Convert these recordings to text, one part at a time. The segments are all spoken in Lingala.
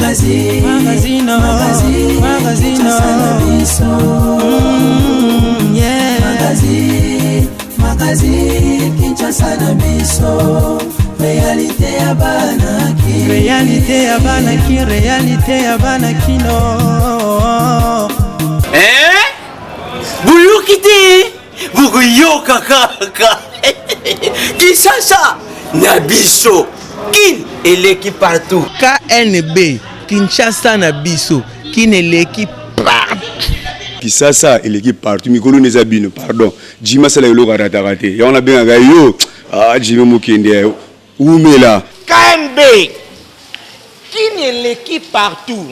Magazino Magazine Kinshasa na biso réalité ya banaki réalité ya banakino Bulukite Buguyoka kaka Kinshasa na biso Kin eleki partout KNB Kinshasa na biso Kin eleki partout Kinshasa eleki partout mikolo nezabino pardon Jima sala yolo raté ya on a bien yo Jima Mukende Oumela KNB Kin eleki partout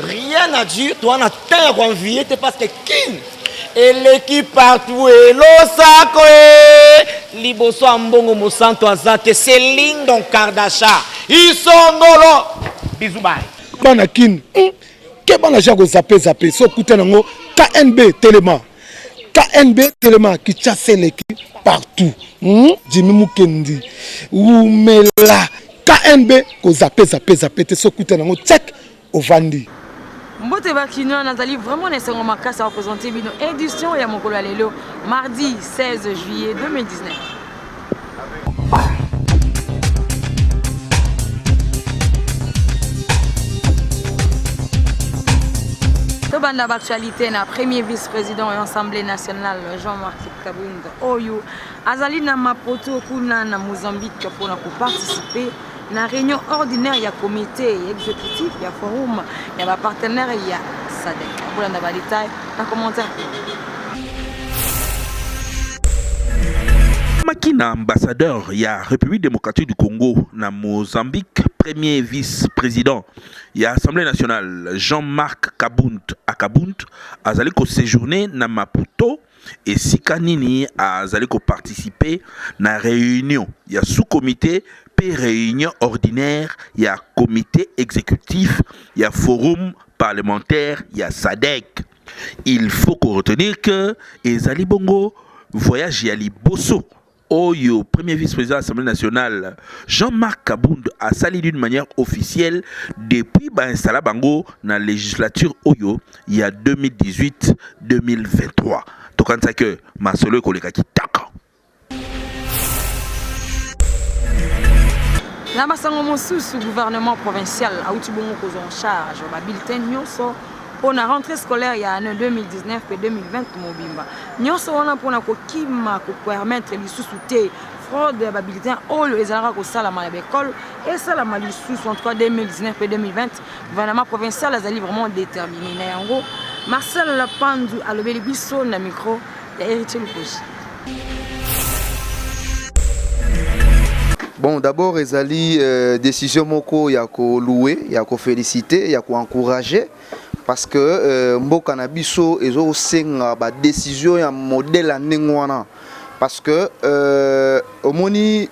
rien à dire toi na terre envier parce que Kin eleki partout et losako liboso ambongo mosanto azate Céline Don Kardasha isongolo bisous bye bana Kin ke bana jako zappé so kuta nango KNB Telema qui chasse l'équipe partout Jimmy Mukendi Oumela KNB ko zappé te so kuta nango check ovandi Mbote Bakino Nathalie vraiment nécessairement makasi à représenter bino édition ya mokolo ya lelo mardi 16 juillet 2019. Tobanda actualité na premier vice-président de l'Assemblée nationale Jean-Marc Kabound Oyo azali na Maputo kuna na Mozambique pour participer na réunion ordinaire ya comité exécutif ya forum ya ba partenaire ya SADC. Pour la détail na commentaire. Makina ambassadeur ya République démocratique du Congo na Mozambique, premier vice-président ya Assemblée nationale Jean-Marc Kabound azali ko séjourner na Maputo et Sikanini azali ko participer na réunion ya sous-comité pe réunion ordinaire ya comité exécutif ya forum parlementaire ya SADC. Il faut qu'on retenir que ezali bongo voyage ya liboso Oyo, premier vice-président de l'Assemblée nationale, Jean-Marc Kabound a sali d'une manière officielle depuis installé Bango dans la législature Oyo il y a 2018-2023. Donc, on sait que Masolo est qui taka. La masango mosusu gouvernement provincial a outi bongo kozo en charge ba bulletin nyonso pour la rentrée scolaire il y a 2019 et 2020 mobimba nyonso wana pona ko kima ko permettre lisusu fraude ya bulletin oyo ezalaka ko sala ma l'école et sala ma lisusu entre 2019 et 2020 gouvernement provincial azali vraiment déterminé na yango Marcel Lapandu alobeli biso na micro ya Héritier Lukoji. Bon, d'abord, ezali décision moko ya ko louer, ya ko féliciter, ya ko encourager parce que mboka na biso ezo senga ba décision ya modèle anengwana parce que omoni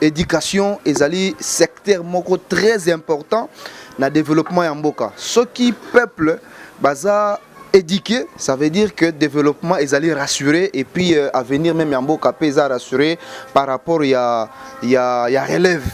éducation ezali secteur moko très important na développement ya mboka. Ce qui peuple baza éduqué, ça veut dire que développement ezali rassuré et puis avenir même ya mboka pesa rassuré par rapport ya relève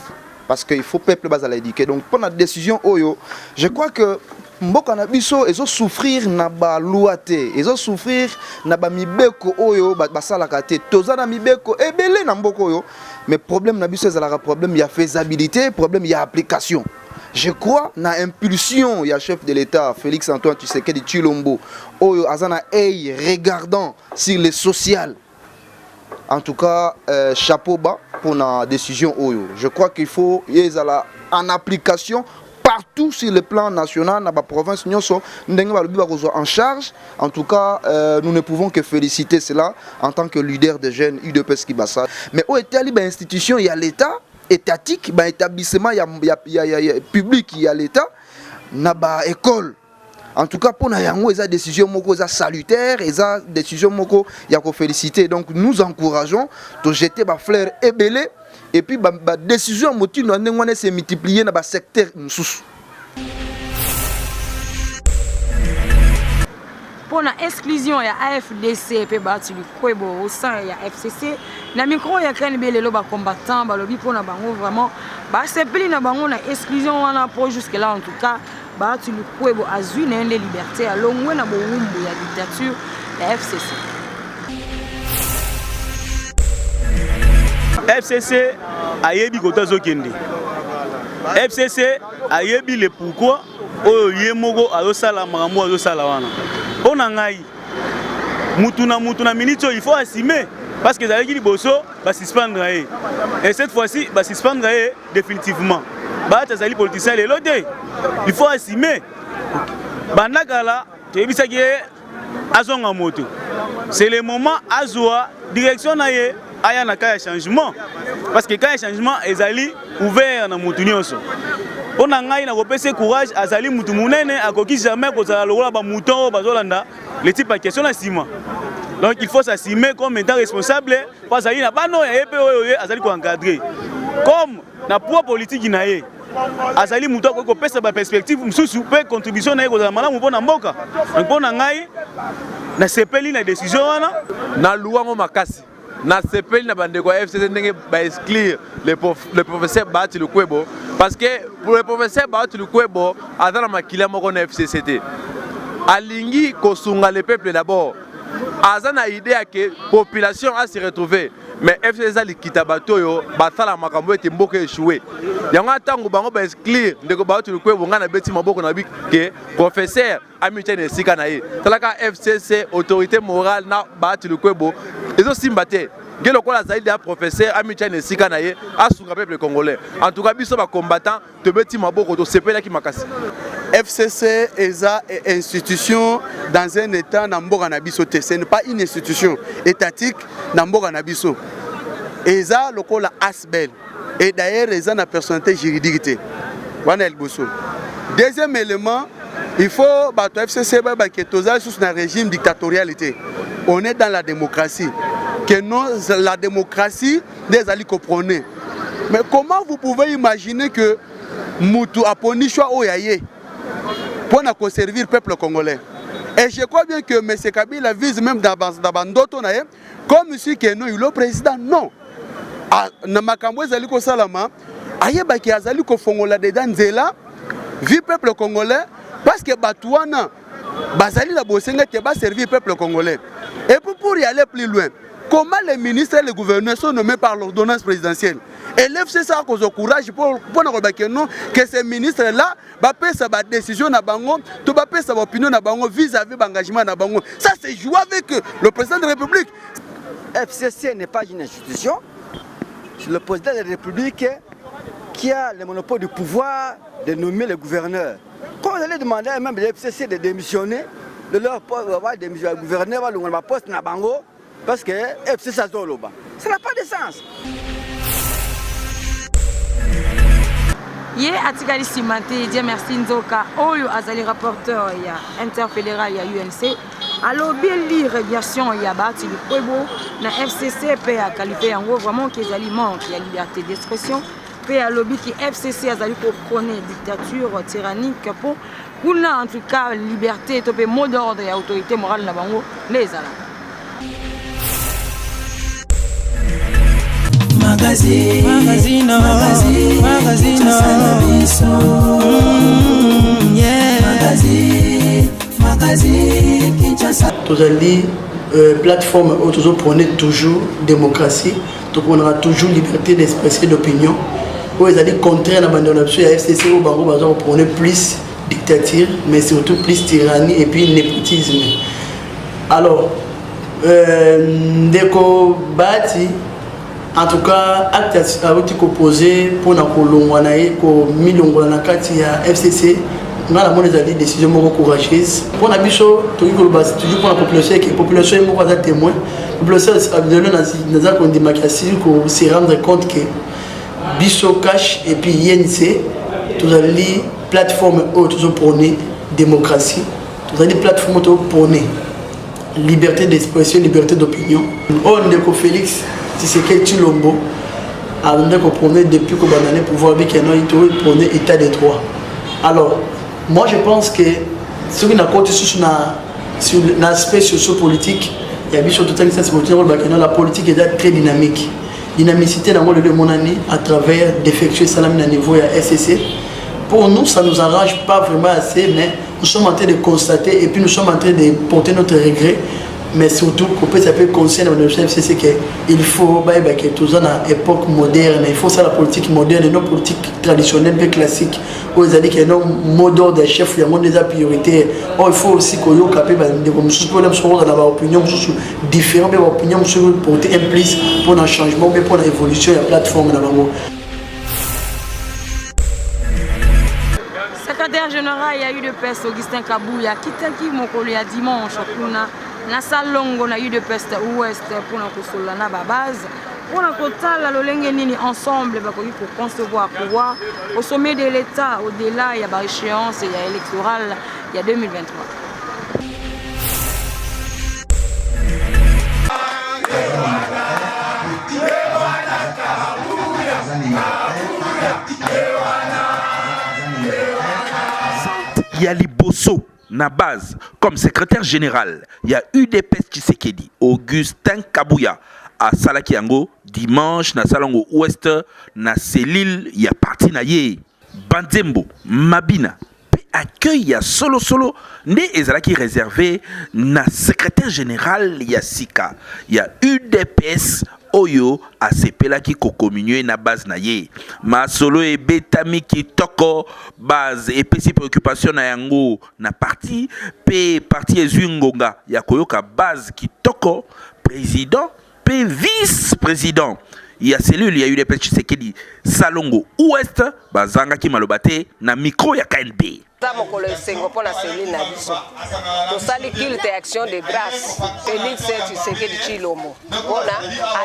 parce que il faut peuple baza éduqué. Donc pour la décision oyo, je crois que mboka na biso ezo souffrir na ba luate, ezo souffrir na ba mibeko oyo basalaka te. Toza na mibeko ebele na mboko oyo, mais problème na biso ezalaka problème ya faisabilité, problème ya application. Je crois na impulsion ya chef de l'État Félix Antoine Tshisekedi Tshilombo oyo azana œil regardant sur le social. En tout cas, chapeau bas pour la décision oyo. Je crois qu'il faut yezala en application partout sur le plan national, dans la province, nous sommes en charge. En tout cas, nous ne pouvons que féliciter cela en tant que leader des jeunes UDPS Kibassa. Mais où est l'institution? Il y a l'État étatique, il y a l'établissement public, il y a l'État, il y a l'école. En tout cas, pour nous, il y a des décisions salutaires, il y a des décisions qu'il faut féliciter. Donc, nous encourageons de jeter des fleurs ébélées. Et puis, la décision motive nous se multiplier dans le secteur. Pour l'exclusion, il y a AFDC et puis au sein il y a FCC. La micro, il y a quand même les combattants, pour vraiment, c'est plus dans l'exclusion pour jusque-là, en tout cas. baatu lukwebo azwi na ende liberté alongwe na bowumbu ya dictature ya FCC. FCC ayebi kotazo kende. FCC ayebi le pourquoi oyo yemoko azosala makambo azosala wana. Pona ngai mutu na minute il faut assumer parce que ezalaki liboso ba suspendre ye. Et cette fois-ci ba suspendre ye définitivement. Ba tazali politicien lelo te. Il faut assumer. Bandakala tebisaki azonga moto. C'est le moment azwa direction na ye aya na ka changement parce que quand changement ezali ouvert na mutu nyonso. Pona ngai na kopesa courage azali mutu munene akoki jamais kozala lokola ba mouton bazolanda le type de question na sima. Donc il faut s'assumer comme étant responsable parce que na bano ya epe oyo azali ko encadrer comme na poids politique na ye azali mutu ko pesa ba perspective mususu pe contribution na ye kozala malamu pona mboka. Donc pona ngai na sepeli na décision wana na luango makasi na sepeli na bandeko ya FCC ndenge ba exclure le professeur Bahati Lukwebo parce que pour le professeur Bahati Lukwebo azana makila moko na FCC alingi kosunga le peuple d'abord azana idée que population a se retrouver mais FCC likita batoyo batala makambo ete mboka échoué yanga tango bango ba exclure ndeko Bahati Lukwebo ngana beti maboko na bi ke professeur amitene sika na ye talaka FCC autorité morale na Bahati Lukwebo ezo simbate ngelo kola zaidi ya professeur amichane sika na ye asunga peuple congolais en tout cas biso ba combattant te beti maboko to sepela ki makasi. FCC eza institution dans un état na mboka na biso te, ce n'est pas une institution étatique na mboka na biso. Eza lokola asbel et d'ailleurs eza na personnalité juridique. Wana el boso. Deuxième élément, il faut bato FCC ba que toza sous un régime dictatorialité. On est dans la démocratie. Que non, la démocratie des alliés comprenez. Mais comment vous pouvez imaginer que Moutou a poni choix oyaye pour conserver le peuple congolais? Et je crois bien que M. Kabila vise même dans Bandoto comme M. Keno, il est président. Non. Na makambo ezali ko salama ayeba ki azali ko fongola de danzela vi peuple congolais parce que batouana bazali la bosenga te ba servir peuple congolais. Et pour y aller plus loin, comment les ministres et les gouverneurs sont nommés par l'ordonnance présidentielle? Et l'FCC a causé courage pour que ces ministres-là sa décision na bango, sa opinion na bango vis-à-vis de l'engagement na bango. Ça c'est joué avec le président de la République. FCC n'est pas une institution. C'est le président de la République qui a le monopole du pouvoir de nommer les gouverneurs. Quand vous allez demander à même de l'FCC de démissionner, de leur démissionner au gouverneur, va poste na bango, parce que FCC a zoloba. Ça n'a pas de sens. Ye atikali simante dia merci nzoka oyo azali rapporteur ya interfédéral ya UNC alobi l'irradiation ya Bahati Lukwebo na FCC pe a qualifié yango vraiment qu'ils ali manque ya liberté d'expression pe alobi ki FCC azali ko prôner dictature tyrannique pour kuna en tout cas liberté to pe mot d'ordre ya autorité morale na bango les ala. Magazine. Tozali plateforme où toujours prenez toujours démocratie, tu prendras toujours liberté d'expression d'opinion. Où ils allaient contraire à la FCC où Bango Bazo prenait plus dictature, mais surtout plus tyrannie et puis népotisme. Alors, Ndeko Bahati, en tout cas, acte a été proposé pour la FCC. On a la décision courageuse. Pour la toujours pour la population, la population est témoin. La population se rendre compte que Bisso Cash et puis INC, tous les plateformes toujours prôner démocratie, tous les plateformes prôner liberté d'expression, liberté d'opinion. On est Félix. C'est ce que tu l'ombo a compris depuis que le pouvoir qu'il prenait état de droit. Alors, moi je pense que ce qui n'a pas sur l'aspect socio-politique, il y a surtout la politique est très dynamique. Dynamicité dans le monde à travers d'effectuer salam à niveau à SCC. pour nous, ça ne nous arrange pas vraiment assez, mais nous sommes en train de constater et puis nous sommes en train de porter notre regret. Mais surtout, qu'on peut s'appeler conseil de l'FCC, c'est qu'il faut que tout ça dans l'époque moderne, il faut ça la politique moderne, non politique traditionnelle, bien classique. Où ils ont dit qu'il y a un mot d'ordre des chefs, il y a un mot des priorités. Il faut aussi qu'on ait capé de la opinion différente, des opinions porter un plus pour un changement, pour l'évolution de la plateforme. Secrétaire général, il y a eu de peste Augustin Kabouya, qui t'a dit mon collègue dimanche pour na salongo na eu de peste ouest pour na kosola na base pour na kotala lolenge nini ensemble pour concevoir pouvoir au sommet de l'État au-delà il y a échéance il y a électorale il y a 2023. Yali Bosso na base comme secrétaire général, il y a UDPS Tshisekedi, Augustin Kabouya à Salakiango dimanche na Salongo Ouest na Selil il y a parti na ye Banzembo Mabina accueil il y a solo né ezalaki réservé na secrétaire général il y a Sika il y a UDPS Oyo a sepela ki ko communier na base na ye masolo e betami ki toko base et pesi préoccupation na yango na parti pe parti ezungonga ya koyoka base ki toko président pe vice-président il y a cellule il y a eu des petits Tshisekedi Salongo Ouest bazanga ki malobate na micro ya KNB mokolo esengo mpona Céline na biso tosali culte action de grâce Félix Tshisekedi Tshilombo mpona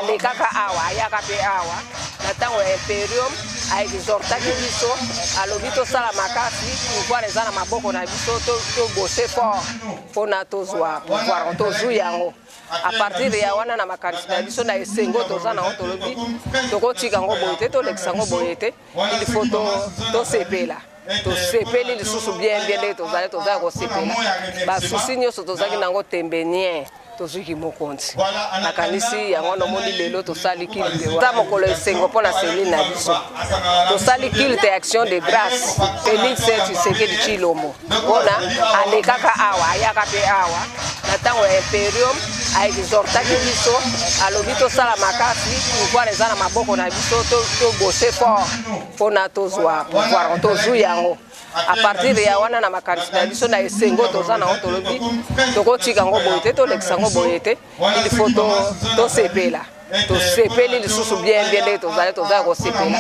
alekaka awa ayaka mpe awa na ntango ya imperium aexhortaki biso alobi tosala makasi pouvoir eza na maboko na biso tobose fort mpona tozwa pouvoir tozwi yango a partir ya wana na makanisi na biso na esengo toza nango tolobi tokotika yango boye te tolekisa yango boye te il faut tosepela tosepeli lisusu bien ndenge tozali kosepela basusi nyonso tozalaki nango tembenien tozwiki mokonzi nakanisi yango nomoni lelo tosali kilte ta mokolo esengo mpona Céline na biso tosali kilte action de grâce Félix Tshisekedi Tshilombo mpona alekaka awa ayaka mpe awa na ntango ya imperium aexhortaki biso alobi tosala makasi pouvoir eza na maboko na biso tobose fort mpona tozwa pouvoir tozwi yango a partir ya wana na makanisi na biso na esengo toza nango tolobi tokotika yango boye te tolekisa yango boye te il faut tosepela tosepeli lisusu bien ndenge tozali kosepela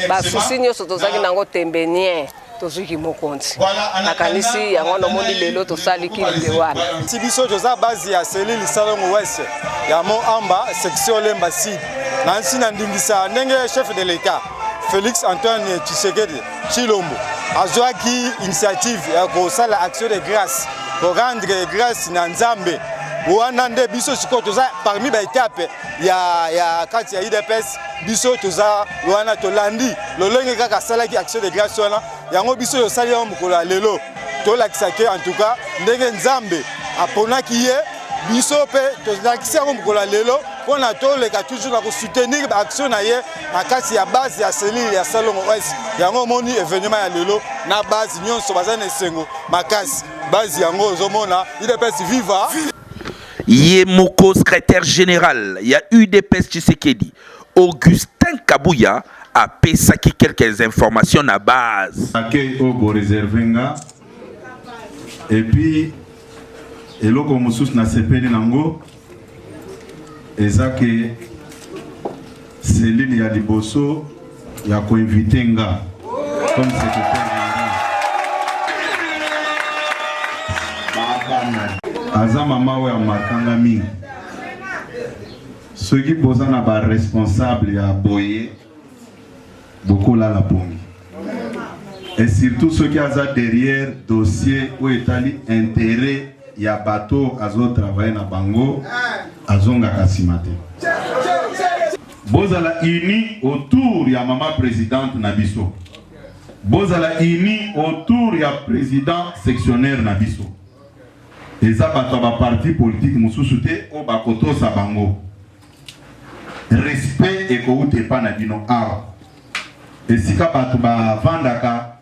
basusi nyonso tozalaki nango tembenien tozwiki mokonzi nakanisi yango nomoni lelo tosali kilte wana ti biso toza base ya Selili Salongo Ouest ya Mo Amba section Lemba Sud na nsi na ndingisa ndenge chef de l'État Félix Antoine Tshisekedi Tshilombo azwaki initiative ya kosala action de grâce pour rendre grâce na Nzambe wana nde biso sikoyo toza parmi ba étape ya kati ya UDPS biso toza wana tolandi lolenge kaka asalaki action de grâce wana yango biso yosali yango mokolo ya lelo tolakisa ke en tout cas ndenge Nzambe aponaki ye biso mpe tolakisi yango mokolo ya lelo mpona toleka toujours na kosoutenir baaction na ye na kati ya base ya Selile ya Salongo Ouest yango omoni événement ya lelo na base nyonso baza na esengo makasi base yango ozomona UDPS viva Yemoko secrétaire général il y a UDPS Tshisekedi Augustin Kabouya a pesaki quelques informations à base accueil au bo réservenga et puis eloko mosusu na sepeli nango ezake Céline ya liboso ya koinvite nga comme secrétaire aza mama oyo amarkanga mingi soki boza na baresponsable ya boye bokolala pongi et surtout soki aza derrière dossier oyo etali intérêt ya bato azotravaille na bango azongaka nsima te bozala uni autour ya mama présidente na biso bozala uni autour ya président sectionnaire na biso eza bato ya baparti politique mosusu te oyo bakotosa bango respect ekouta epa na bino awa esika bato bavandaka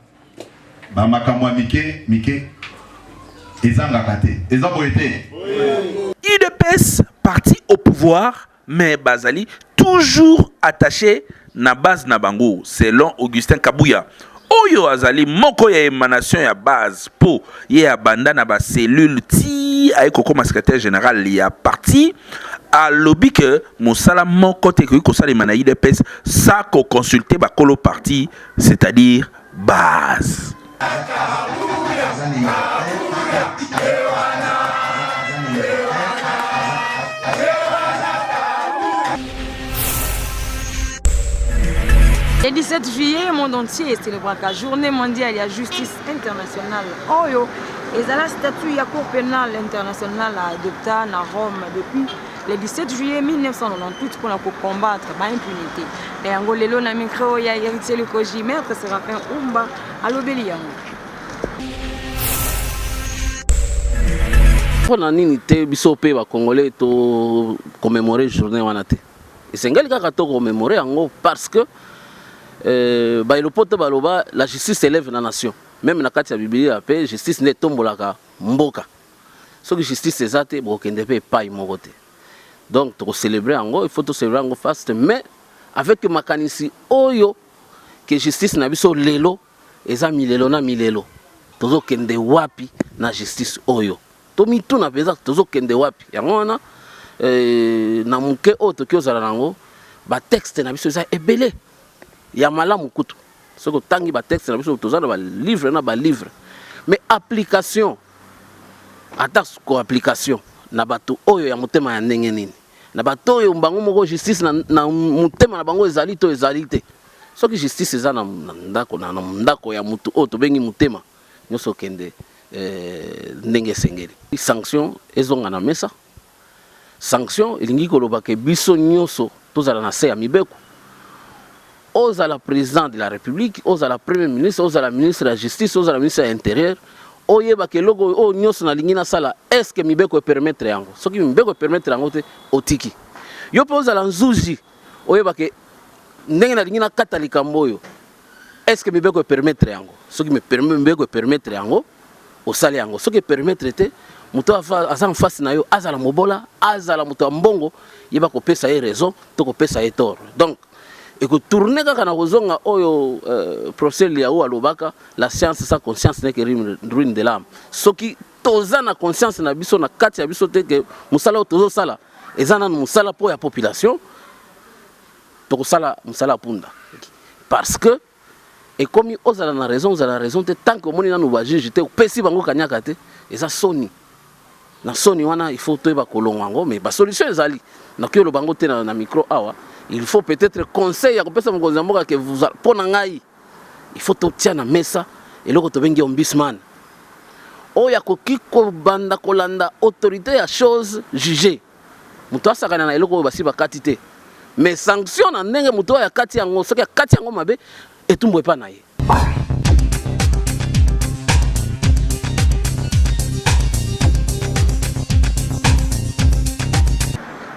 bamakamwa mike ezangaka te eza boye te. UDPS parti au pouvoir mais bazali toujours attaché na base na bango selon Augustin Kabouya. Oyo azali moko ya émanation ya base po ye abanda na ba cellule ti ayeko comme secrétaire général ya parti a lobby que mosala moko te ko sala na UDPS ça ko consulter ba kolo parti c'est-à-dire base. Le 17 juillet, le monde entier célèbre la journée mondiale de la justice internationale. Oyo, et la statut de la Cour pénale internationale adoptée à Rome depuis le 17 juillet 1998 pour combattre l'impunité. Et en Golelo, na micro, il y a héritier le Koji, maître Séraphin Oumba à l'Obélian. Pour nini te biso pe ba Congolais to commémorer journée wana te. Et c'est ngali kaka to commémorer yango parce que la justice élève la nation. Même dans la Bible, la justice n'est pas mboka. Ce que justice est zate, il pas imogote. Donc, pour célébrer il faut célébrer en fast, mais avec le mécanisme oyo que justice n'a pas lelo, eza milelo na milelo. Tozo kende wapi na justice oyo. Tomi tout na pesa tozo kende wapi. Yango na na muke oto ki ozala nango, ba texte na biso eza ebele. Ya malamu kutu. Ce que tangi ba texte na biso tozana ba livre na ba livre. Mais application attaque ko application na bato oyo ya motema ya ndenge nini. Na bato oyo mbango moko justice na motema na bango ezali to ezali te. Ce que justice eza na ndako ya mutu oyo to bengi motema. Nyoso kende ndenge sengeli. Sanction ezonga na mesa. Sanction elingi koloba ke biso nyoso tozala na se ya mibeko. Oza la président de la République, oza la premier ministre, oza la ministre de la Justice, oza la ministre de l'Intérieur. Oyeba ke logo o nyoso na lingina sala est-ce que mibeko permettre yango? Ce qui mibeko permettre yango te otiki. Yo pe oza la nzuji. Oyeba ke ndenge na lingina katalika mboyo. Est-ce que mibeko permettre yango? Ce qui me permet mibeko permettre yango osali yango. Ce qui permettre te muto aza en face na yo azala mobola, azala muto mbongo, yeba ko pesa ye raison, to ko pesa ye tort. Donc et que tourner quand on a besoin oyo procès liao alobaka la science sans conscience n'est que ruine de l'âme. Ce qui toza na conscience na biso na kati ya biso te que musala tozo sala ezana musala pour la population to sala musala punda parce que et comme ils ont la raison te tant que moni na nous va juger te pesi bango kanyaka te eza soni na soni wana il faut to ba kolongo mais ba solution ezali na kyo lo bango te na micro awa. Il faut peut-être conseil à que vous il faut tout na mesa et le to bengi ombudsman. O ya ko kiko banda kolanda autorité ya chose jugée. Muto asaka na eloko basi bakati te. Mais sanction na ndenge muto ya kati yango soki ya kati yango mabe etumbo epa na ye.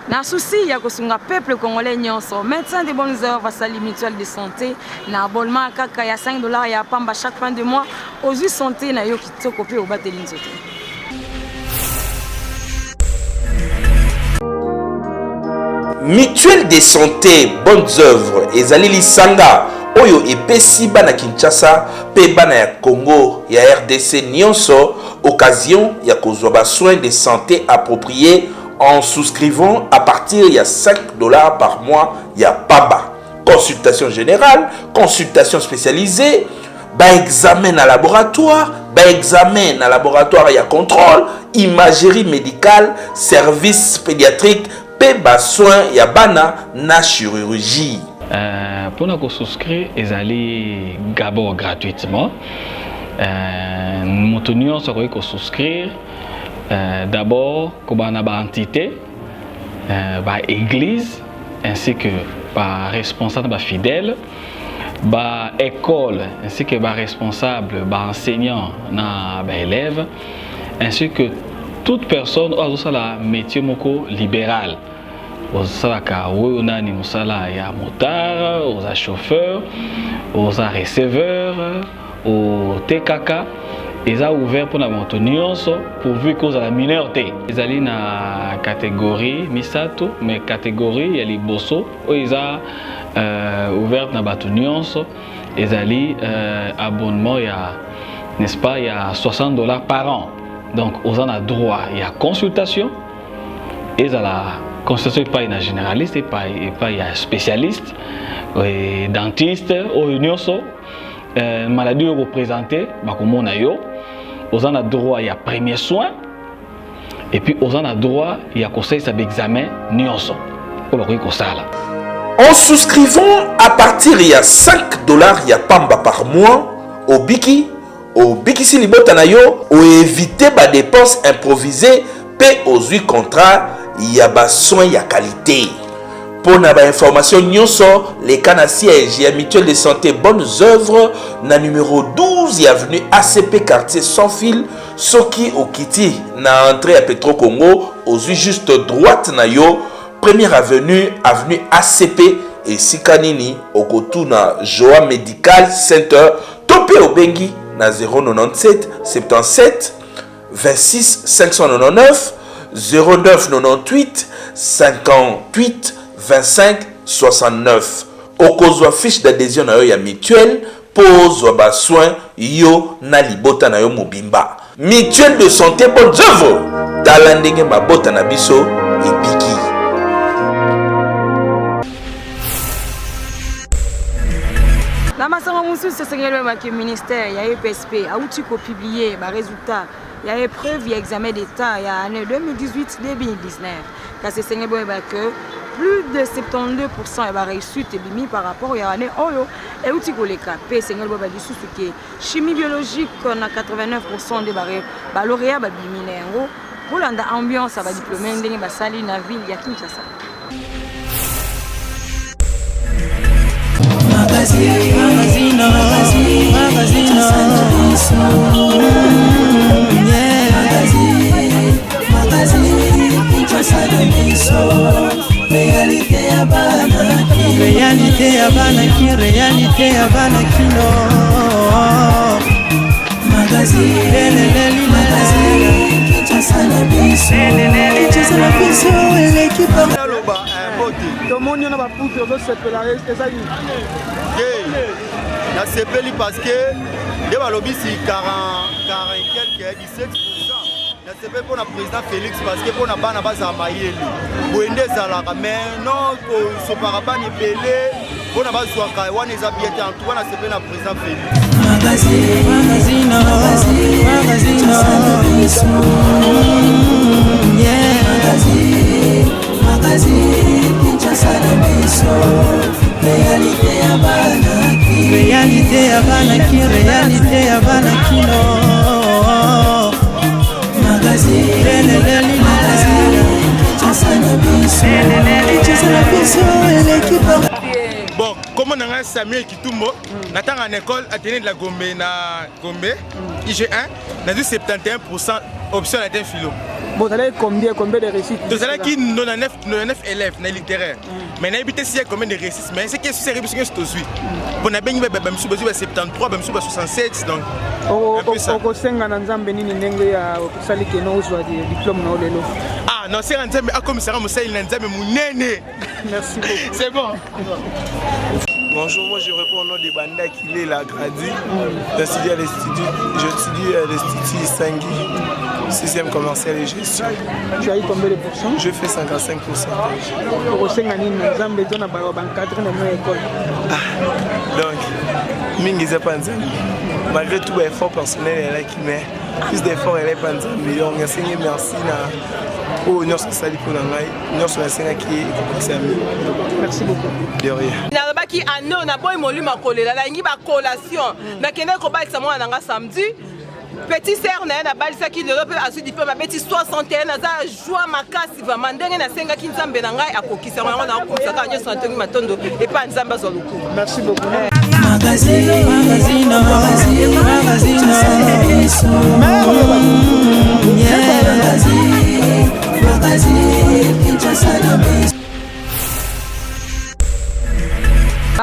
Na souci ya kosunga peuple congolais nyonso médecin de bonnes œuvres à Sali mutuelle de santé na abonnement kaka ya $5 ya pamba chaque fin de mois aux santé na yo kitoko pe obateli nzoto. Mutuelle de santé bonnes œuvres ezali lisanga oyo epesi bana Kinshasa pe bana ya Congo ya RDC nyonso occasion ya kozwa ba soins de santé appropriés en souscrivant à partir de $5 par mois, il y a PABA. Consultation générale, consultation spécialisée, examen à laboratoire, il y a contrôle, imagerie médicale, service pédiatrique, soins, il y a bana na chirurgie. Pour nous souscrire, ils allaient d'abord gratuitement. Nous tenions à souscrire. D'abord, comme on a une entité, église, ainsi que responsable fidèle, école, ainsi que responsable, enseignant, élève, ainsi que toute personne qui a un métier libéral. On a motard, on a chauffeur, on a receveur, au TKK ils ont ouvert pour la montonyonso pourvu cause à la minorité. Ils allaient na catégorie misato mais catégorie ya liboso où ils ont ouvert na batonyonso ils allaient abonnement ya n'est-ce pas il y a $60 par an. Donc aux en a droit il y a consultation et à la consultation pas une généraliste et pas il y a spécialiste et dentiste ou nyonso maladie représentée bakomona yo aux en a droit il y a premier soin et puis aux en a droit il y a conseil ça d'examen nyonso pour le kosala. En souscrivant à partir il y a $5 il y a pamba par mois au Biki si libota na yo ou éviter ba dépenses improvisées paie aux 8 contrats il y a ba soins il y a qualité. Pour na ba information nyonso les cas na siège ya mutuelle de santé bonnes œuvres na numéro 12 avenue ACP quartier sans fil soki okiti na entrée à Petro Congo aux 8 juste droite na yo première avenue ACP et sikanini okotuna Joa Medical Center topé au Bengi na 097 77 26 599 09 98 58 25 69. Okozwa fiche d'adhésion na yo ya mutuelle pose ba soin yo na libota na yo mobimba. Mutuelle de santé bonnes œuvres talandenge mabota na biso ebiki. La masama musu c'est le ministère il y a EPSP a outil ko publier ba résultat il y a épreuve il y a examen d'état il y a année 2018 2019 car c'est sengé que plus de 72% va réussite bimi par rapport à année oyo et outil ko les capé sengé ba du sous que chimie biologique on a 89% de ba lauréat ba bimi nengo pour l'anda ambiance ba diplômé ndenge ba sali na ville ya Kinshasa. Réalité ya bana ki réalité ya bana kino nasepeli parce que nde balobi si 40 quelque 17%. nasepeli mpona président Félix parce que mpona bana bazala mayele boye nde ezalaka mais non kosopaka bana ebele mpona bazwaka wana eza bien te antuka nasepeli na président Félix. Réalité ya bana ki réalité ya bana kino bon comme on a Samuel Kitumbo natanga en école à tenir de la Gombe na Gombe IG1 na 71% option à philo. Bon, vous avez combien de réussites? Vous avez 99 élèves dans littéraire. Mais vous avez combien de réussites? Mais c'est que c'est réussi que c'est aussi. Vous avez 73, 67 donc. Ah non, c'est un comme ça, merci beaucoup. C'est bon. Bonjour, moi je réponds au nom de Banda qui est la Gradi. J'étudie à l'Institut Sangui, 6e commercial et gestion. Tu as eu combien de pourcents? Je fais 55%. Donc, Mingize Panzani. Malgré tout l'effort personnel, elle est qui met plus d'efforts, elle est Panzani. On a enseigné merci. Oh, nous sommes salis pour nous sommes qui merci beaucoup. De rien. Nalobaki ano na boy moluma kolela la ngi ba collation. Na kene ko ba examen na samedi. Petit sœur na balisa ki lelo pe asu di pe ma beti 61 za joie makasi va mandenge na senga ki nzambe na ngai akokisa ngo na komisa ka nyo santengi matondo et pas nzamba zo luku. Merci beaucoup.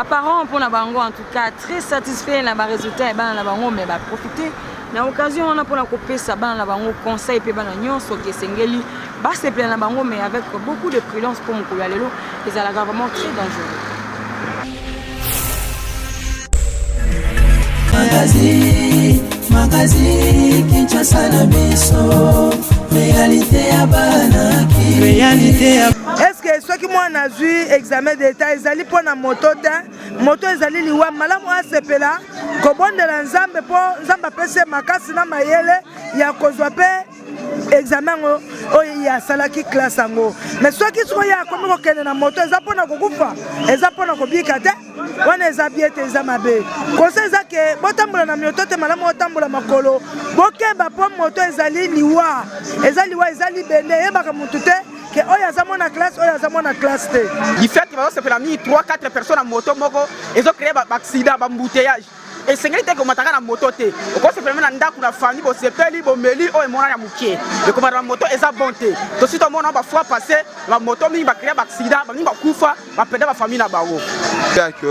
parents pour na bango en tout cas très satisfaits na ba résultat ba na bango mais ba profiter na occasion on a pour na kopesa ba na bango conseil pe ba na nyonso ke sengeli ba se plaît na bango mais avec beaucoup de prudence pour mokolo ya lelo ils allaient vraiment très dangereux. Magazine Kinshasa na biso réalité ya banaki réalité ya est-ce que ceux qui m'ont vu examen d'état ils allaient pour na moto ezali liwa malamu asepela kobondela nzambe po nzambe apese makasi na mayele ya kozwa pe examen oyo ya salaki classe yango mais soki soki ya komi kokende na moto eza mpona kokufa eza mpona kobika te wana eza bie te eza mabe conseil eza ke botambola na mioto te malamu otambola makolo bokeba mpo moto ezali liwa eza libende eyebaka motu te que oyo aza mona classe oyo aza mona classe te du fait que bazosepela mingi 3-4 personnes na moto moko ezocrée baaccident bambouteillage esengeli te komataka na moto te okosepela na ndako na famille bosepeli bomeli oyo emona ya mokie ekomata na moto eza bon te tosi tomona bafoi passé bamoto mingi bacrée baaccident bamingi bakufa bapende bafamille na bango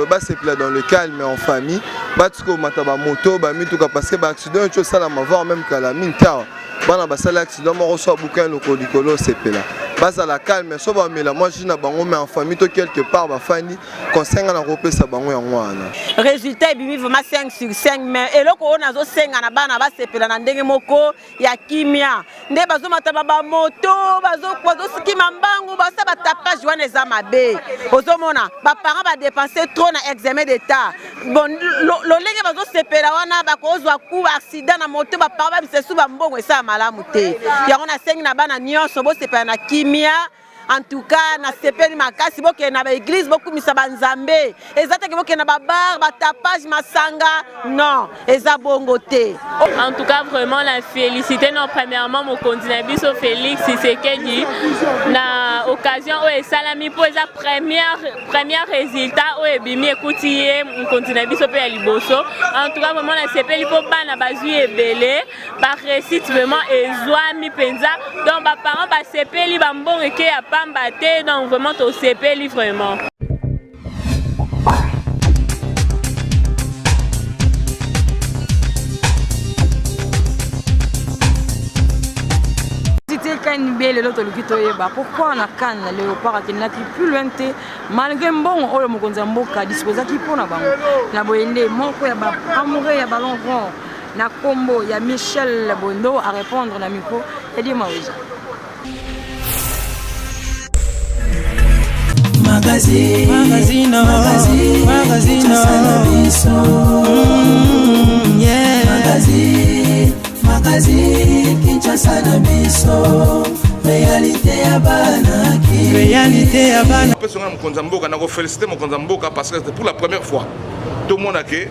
basepela dans le calme en famille batika komata bamoto bamituka parce que baaccident oyo osalama voir même kala mintawa bana basala accident moko so abuka lokolo likolo sepela bazala calme so bamela moi je na bango mais en famille to quelque part bafani conseil na kopesa bango yango wana résultat ebimi vraiment 5 sur 5 mais eloko oyo nazosenga na bana basepela na ndenge moko ya kimia nde bazomata bamoto bazosikima mbangu basa batapage wana eza mabe ozomona baparent badepense trop na examen d'état bon lolenge bazosepela wana bakozwa coup accident na moto baparent babisesu bambongo esa malamu te yango nasengi na bana nyonso bosepela na kimia en tout cas na sepeli makasi boke na ba église bokumisa banzambe ezata ke boke na ba bar ba tapage masanga non eza bongo te. En tout cas vraiment la félicité non premièrement mon candidat biso Félix Tshisekedi na occasion o esalami po eza première résultat o ebimi ekutiye mon candidat biso pe ya liboso. En tout cas vraiment la sepeli po bana bazui ebele ba réussite vraiment ezwami penza donc ba parents ba sepeli ba mbongo ke ya pambaté donc vraiment to sepeli vraiment. Pourquoi on a can le léopard qui n'a plus loin malgré bon o mokonzi mboka disposa ki pona bango na boyende moko ya ba amoureux ya ballon rond na combo ya Michel Bondo à répondre na micro et dit moi oui. Magazine Kinshasa na biso réalité ya bana personnellement mokonzi mboka na ko féliciter mokonzi mboka parce que pour la première fois tout le monde a que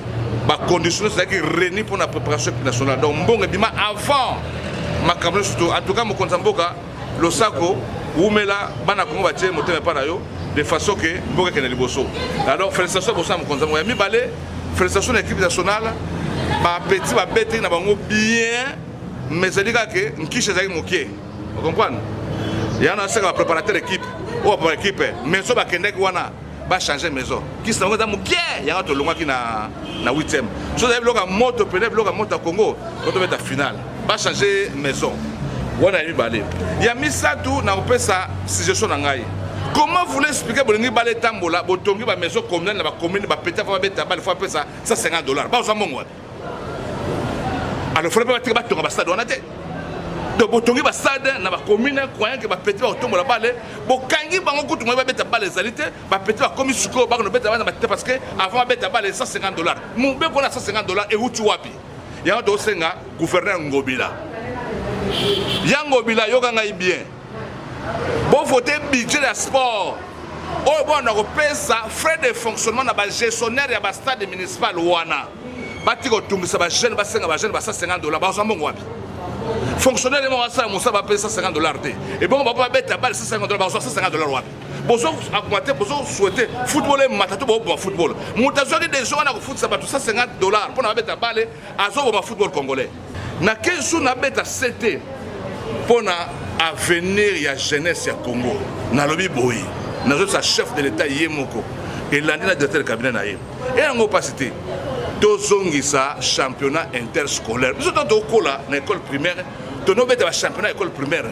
ba conditions c'est que réuni pour la préparation nationale donc mbongo bima avant makambo surtout en tout cas mokonzi mboka losako umela bana kongo batie motema pa na yo de façon que mboka kena liboso alors félicitations pour ça mokonzi mboka mi balé félicitations à l'équipe nationale ba petit ba bête na bango bien mais c'est dire que nkiche zaki mokie vous comprenez il y a un second préparateur équipe ou pour équipe mais so ba kendek wana ba changer maison qui ça nga mokie il y a to longa ki na 8e so ça bloka moto pene bloka moto Congo on va être finale ba changer maison wana mi balé il y a mis ça tout na opesa suggestion na ngai. Comment vous l'expliquez pour les balles tambola, botongi ba maison commune na ba commune ba péta fa beta bal fa pesa $150. Ba osa mongo. Alors faut pas tirer ba tonga ba stade on a té. Donc botongi ba stade na ba commune croyant que ba péta ba tombola balle, bo kangi bango kutu ba beta balle zalité, ba péta ba komi suko ba no beta ba parce que avant beta balle $150. Mon be ko na $150 et utu wapi. Ya do senga gouverneur Ngobila. Ya Ngobila yoga ngai bien. Bon voter budget de sport. Oh bon on pesa frais de fonctionnement na ba gestionnaire ya ba stade municipal wana. Bati ko tungisa ba jeune ba senga ba jeune ba $150 ba osamongo wapi. Fonctionnaire mo asa mo sa ba pesa $50 te. Et bon ba beta bal $150 ba $150 wapi. Bozo augmenter bozo souhaiter football matatu bo football. Mutazo ki des gens na ko foot sa ba $150 pour na beta bale azo ba football congolais. Na kesu na beta CT pour na avenir ya jeunesse ya Congo na lobi boyi na zo sa chef de l'état yemoko elandi na directeur de cabinet na ye eyango pasité tozongisa championnat interscolaire biso tokola na école primaire tonobeta championnat école primaire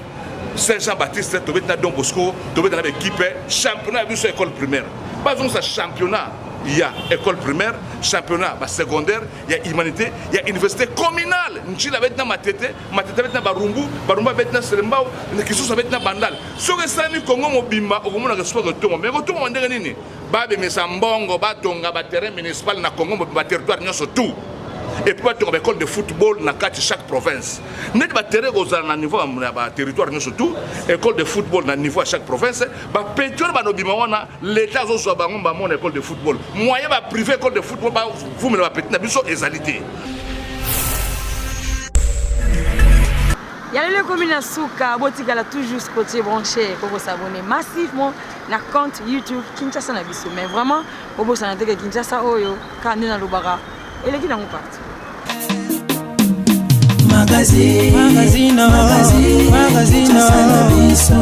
Saint-Jean-Baptiste tobeta na Don Bosco tobeta na équipe championnat biso école primaire bazongisa championnat il y a école primaire, championnat secondaire, il y a humanité, il y a université communale. Nchila betna matete betna barumbu, barumba betna selembao, kisusa betna bandal. So que ça ni Congo mobimba, au moment de sport de tout, mais au tout moment de nini, babe mesambongo, batonga, terrain municipal na Congo, territoire nyoso tout. Et puis tu as l'école de football dans chaque province. Nous avons un niveau à territoire, surtout école de football dans niveau à chaque province. L'État a une école de football. Moyen privé école de football, vous me l'avez égalité. Il y a les communes à Souka, Botikala toujours côté branché pour vous abonner massivement na compte YouTube Kinshasa Nabiso. Mais vraiment, pour vous s'en que Kinshasa Oyo, Kandina Lubara. Et les guides en partent. Magazine, Kinshasa Nabiso.